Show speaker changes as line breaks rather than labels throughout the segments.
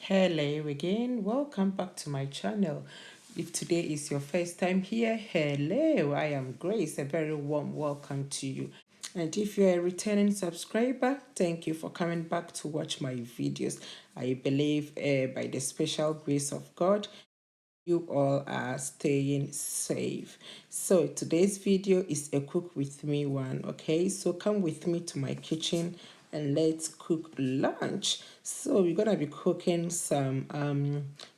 Hello again, welcome back to my channel. If today is your first time here, hello, I am Grace. A very warm welcome to you. And if you're a returning subscriber, thank you for coming back to watch my videos. I believe by the special grace of God, you all are staying safe. So today's video is a cook with me one. Okay, so come with me to my kitchen and let's cook lunch. So we're gonna be cooking some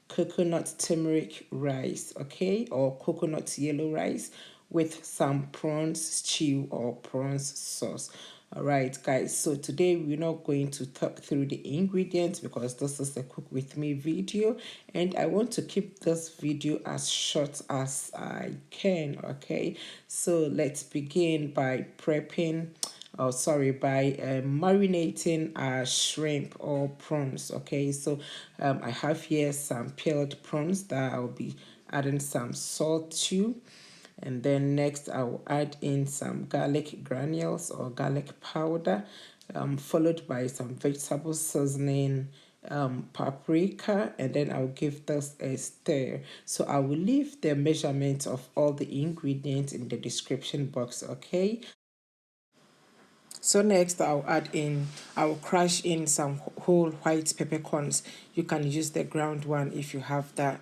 coconut turmeric rice, okay, or coconut yellow rice with some prawns stew or prawns sauce. All right, guys, so today we're not going to talk through the ingredients because this is a cook with me video and I want to keep this video as short as I can. Okay, so let's begin by prepping, oh sorry, by marinating our shrimp or prawns. Okay, so I have here some peeled prawns that I'll be adding some salt to. And then next I will add in some garlic granules or garlic powder, followed by some vegetable seasoning, paprika, and then I'll give this a stir. So I will leave the measurement of all the ingredients in the description box, okay? So next I'll crush in some whole white peppercorns. You can use the ground one if you have that.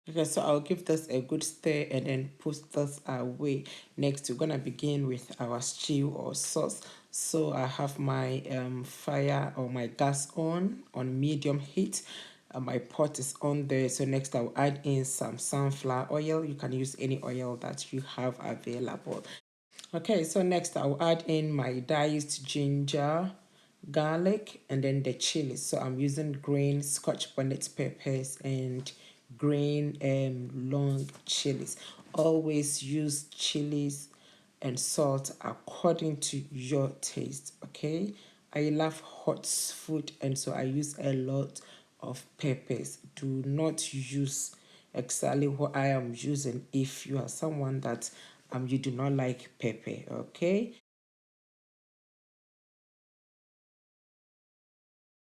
Okay, so I'll give this a good stir and then put this away. Next, we're gonna begin with our stew or sauce. So I have my fire or my gas on medium heat. My pot is on there. So next I'll add in some sunflower oil. You can use any oil that you have available. Okay, so next I'll add in my diced ginger, garlic, and then the chilies. So I'm using green Scotch bonnet peppers and green long chilies. Always use chilies and salt according to your taste, okay? I love hot food and so I use a lot of peppers. Do not use exactly what I am using if you are someone that you do not like pepper, okay?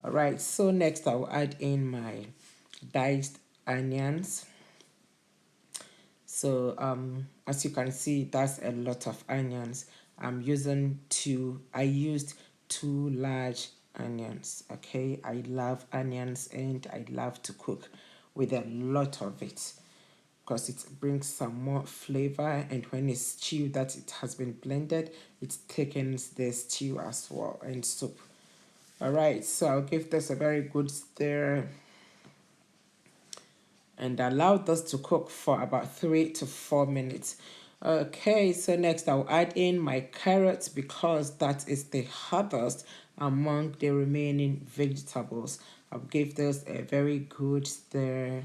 All right, so next I'll add in my diced onions. So as you can see, that's a lot of onions. I used two large onions, okay? I love onions and I love to cook with a lot of it because it brings some more flavor, and when it's stew that it has been blended, it thickens the stew as well and soup. All right, so I'll give this a very good stir and allow this to cook for about 3 to 4 minutes. Okay, so next I'll add in my carrots because that is the hardest among the remaining vegetables. I'll give this a very good stir.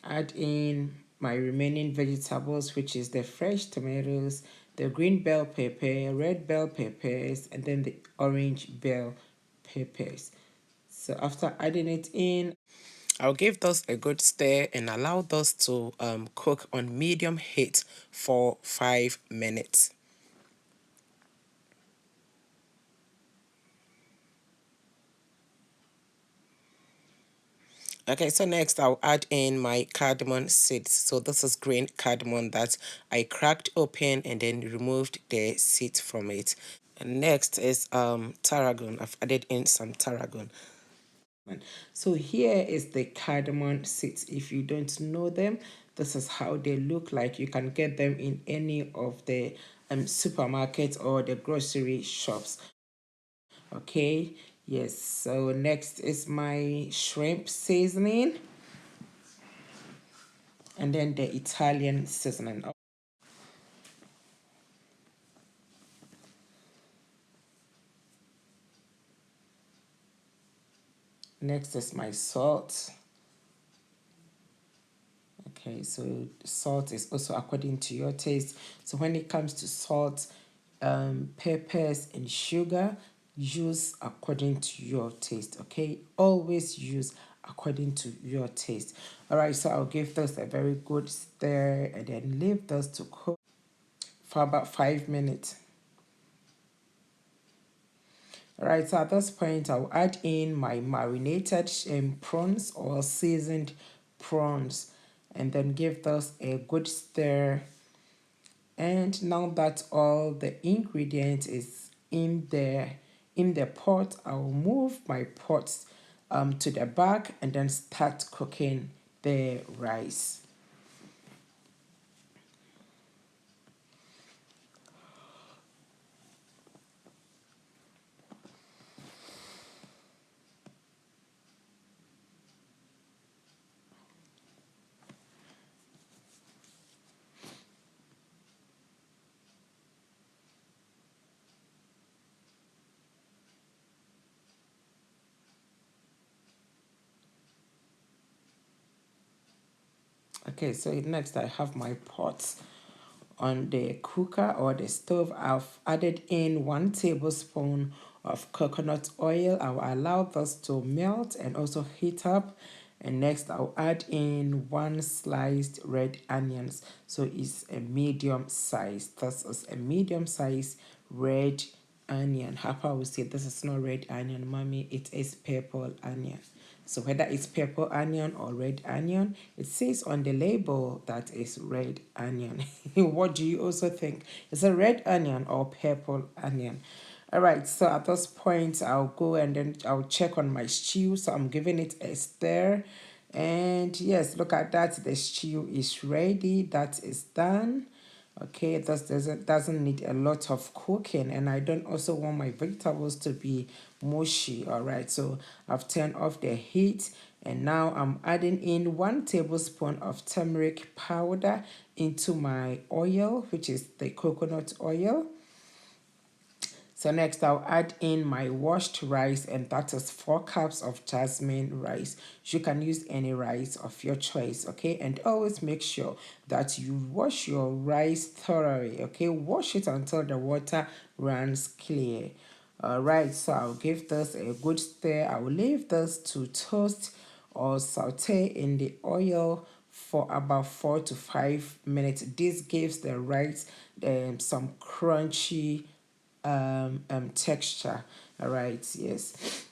Add in my remaining vegetables, which is the fresh tomatoes, the green bell pepper, red bell peppers, and then the orange bell peppers. So after adding it in, I'll give those a good stir and allow those to cook on medium heat for 5 minutes. Okay, so next I'll add in my cardamom seeds. So this is green cardamom that I cracked open and then removed the seeds from it. And next is tarragon. I've added in some tarragon. So here is the cardamom seeds. If you don't know them, this is how they look like. You can get them in any of the supermarkets or the grocery shops. Okay, yes, so next is my shrimp seasoning and then the Italian seasoning. Next is my salt. Okay, so salt is also according to your taste. So when it comes to salt, peppers and sugar. Use according to your taste, okay? Always use according to your taste. All right, so I'll give this a very good stir and then leave this to cook for about 5 minutes. All right, so at this point, I'll add in my marinated prawns or seasoned prawns and then give this a good stir. And now that all the ingredients is in the pot, I'll move my pots to the back and then start cooking the rice. Okay, so next I have my pots on the cooker or the stove. I've added in 1 tablespoon of coconut oil. I'll allow this to melt and also heat up. And next I'll add in 1 sliced red onions. So it's a medium size. This is a medium size red onion. Papa will say this is not red onion, mommy, it is purple onion. So whether it's purple onion or red onion, it says on the label that it's red onion. What do you also think? Is it red onion or purple onion? All right, so at this point, I'll go and then I'll check on my stew. So I'm giving it a stir. And yes, look at that. The stew is ready. That is done. Okay, this doesn't need a lot of cooking, and I don't also want my vegetables to be mushy. All right, so I've turned off the heat, and now I'm adding in 1 tablespoon of turmeric powder into my oil, which is the coconut oil. So next I'll add in my washed rice, and that is 4 cups of jasmine rice. You can use any rice of your choice, okay? And always make sure that you wash your rice thoroughly, okay? Wash it until the water runs clear. All right, so I'll give this a good stir. I'll leave this to toast or saute in the oil for about 4 to 5 minutes. This gives the rice some crunchy texture. All right, yes.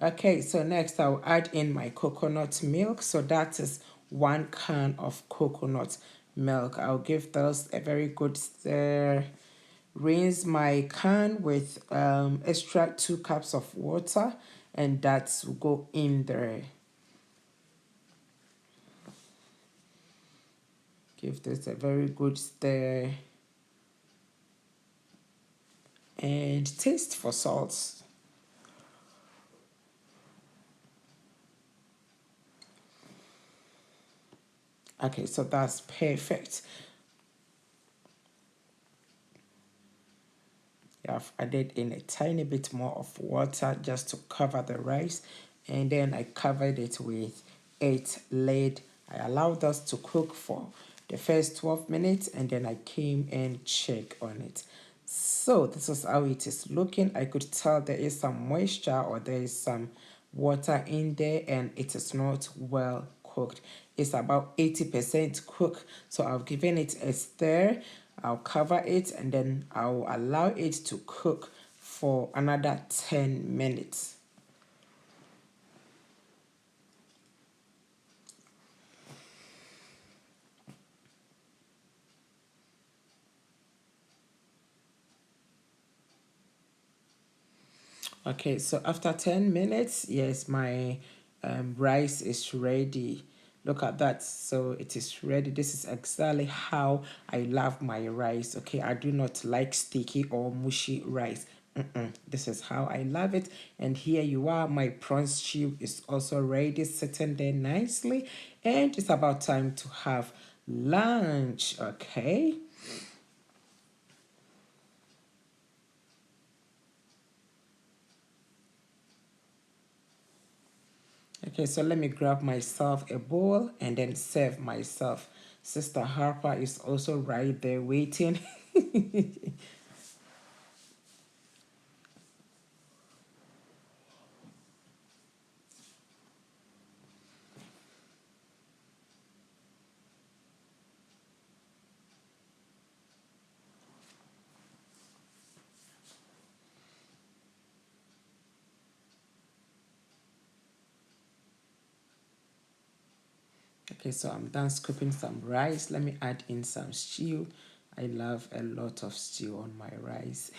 Okay, so next I'll add in my coconut milk. So that is 1 can of coconut milk. I'll give those a very good stir. Rinse my can with extra 2 cups of water, and that will go in there. Give this a very good stir and taste for salt. Okay, so that's perfect. I've added in a tiny bit more of water just to cover the rice, and then I covered it with 8 lid. I allowed us to cook for the first 12 minutes, and then I came and checked on it. So this is how it is looking. I could tell there is some moisture or there is some water in there, and it is not well cooked. It's about 80% cooked. So I've given it a stir. I'll cover it, and then I'll allow it to cook for another 10 minutes. Okay, so after 10 minutes, yes, my rice is ready. Look at that. So it is ready. This is exactly how I love my rice. Okay, I do not like sticky or mushy rice. This is how I love it. And here you are. My prawn stew is also ready, sitting there nicely. And it's about time to have lunch. Okay. Okay, so let me grab myself a bowl and then serve myself. Sister Harper is also right there waiting. Okay, so I'm done scooping some rice. Let me add in some stew. I love a lot of stew on my rice.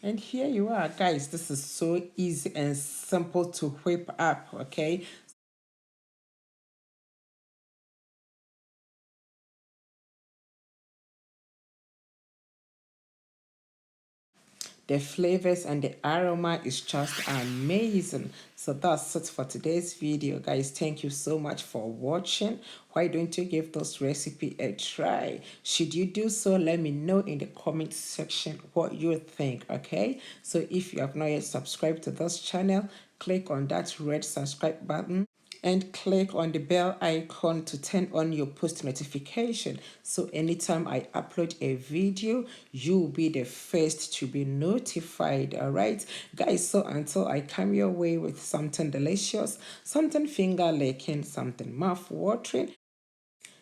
And here you are, guys. This is so easy and simple to whip up, okay? The flavors and the aroma is just amazing. So that's it for today's video, guys. Thank you so much for watching. Why don't you give this recipe a try? Should you do so, let me know in the comment section what you think, okay? So if you have not yet subscribed to this channel, click on that red subscribe button and click on the bell icon to turn on your post notification, so anytime I upload a video you'll be the first to be notified. All right, guys, so until I come your way with something delicious, something finger licking, something mouth watering,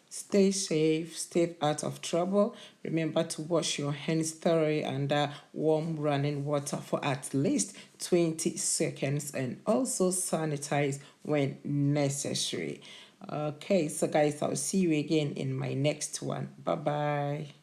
stay safe, stay out of trouble. Remember to wash your hands thoroughly under warm running water for at least 20 seconds and also sanitize when necessary. Okay, so guys, I'll see you again in my next one. Bye bye.